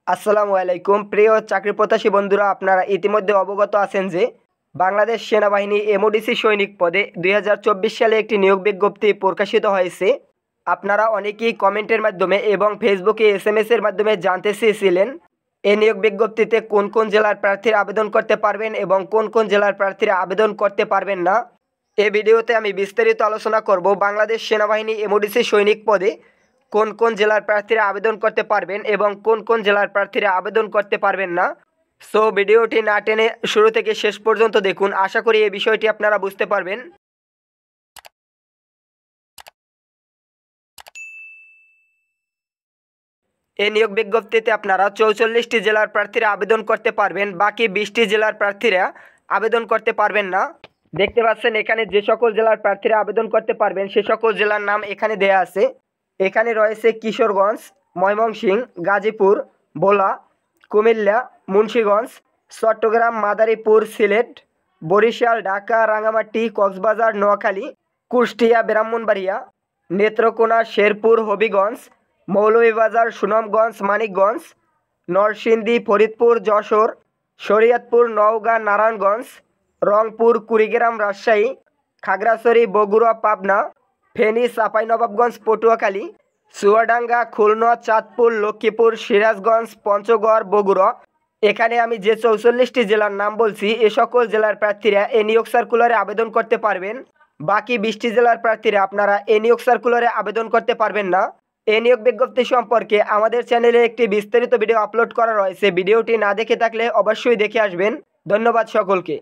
আসসালামু আলাইকুম প্রিয় চাকরি প্রত্যাশী বন্ধুরা, আপনারা ইতিমধ্যে অবগত আছেন যে বাংলাদেশ সেনাবাহিনী এমওডিসি সৈনিক পদে 2024 সালে একটি নিয়োগ বিজ্ঞপ্তি প্রকাশিত হয়েছে। আপনারা অনেকেই কমেন্টের মাধ্যমে এবং ফেসবুকে SMS এর মাধ্যমে জানতে চেয়েছিলেন এই নিয়োগ বিজ্ঞপ্তিতে কোন কোন জেলার প্রার্থীরা আবেদন করতে পারবেন এবং কোন কোন জেলার প্রার্থীরা আবেদন করতে পারবেন না। এই ভিডিওতে আমি বিস্তারিত আলোচনা করব বাংলাদেশ সেনাবাহিনী এমওডিসি সৈনিক পদে কোন কোন জেলার প্রার্থীরা আবেদন করতে পারবেন এবং কোন কোন জেলার প্রার্থীরা আবেদন করতে পারবেন না। সো ভিডিওটি না টেনে শুরু থেকে শেষ পর্যন্ত দেখুন, আশা করি এই বিষয়টি আপনারা বুঝতে পারবেন। এই নিয়োগ বিজ্ঞপ্তিতে আপনারা 44টি জেলার প্রার্থীরা আবেদন করতে পারবেন, বাকি 20টি জেলার প্রার্থীরা আবেদন করতে পারবেন না। দেখতে পাচ্ছেন এখানে যে সকল জেলার প্রার্থীরা আবেদন করতে পারবেন সে সকল জেলার নাম এখানে দেয়া আছে। এখানে রয়েছে কিশোরগঞ্জ, ময়মনসিংহ, গাজীপুর, ভোলা, কুমিল্লা, মুন্সিগঞ্জ, চট্টগ্রাম, মাদারীপুর, সিলেট, বরিশাল, ঢাকা, রাঙ্গামাটি, কক্সবাজার, নোয়াখালী, কুষ্টিয়া, ব্রাহ্মণবাড়িয়া, নেত্রকোনা, শেরপুর, হবিগঞ্জ, মৌলভীবাজার, সুনামগঞ্জ, মানিকগঞ্জ, নরসিংদী, ফরিদপুর, যশোর, শরীয়তপুর, নওগাঁ, নারায়ণগঞ্জ, রংপুর, কুড়িগ্রাম, রাজশাহী, খাগড়াছড়ি, বগুড়া, পাবনা, ফেনী, চাঁপাইনবাবগঞ্জ, পটুয়াখালী, চুয়াডাঙ্গা, খুলনা, চাঁদপুর, লক্ষ্মীপুর, সিরাজগঞ্জ, পঞ্চগড়, বগুড়া। এখানে আমি যে 44টি জেলার নাম বলছি এ সকল জেলার প্রার্থীরা এই নিয়োগ সার্কুলারে আবেদন করতে পারবেন। বাকি 20টি জেলার প্রার্থীরা আপনারা এই নিয়োগ সার্কুলারে আবেদন করতে পারবেন না। এই নিয়োগ বিজ্ঞপ্তি সম্পর্কে আমাদের চ্যানেলে একটি বিস্তারিত ভিডিও আপলোড করা রয়েছে, ভিডিওটি না দেখে থাকলে অবশ্যই দেখে আসবেন। ধন্যবাদ সকলকে।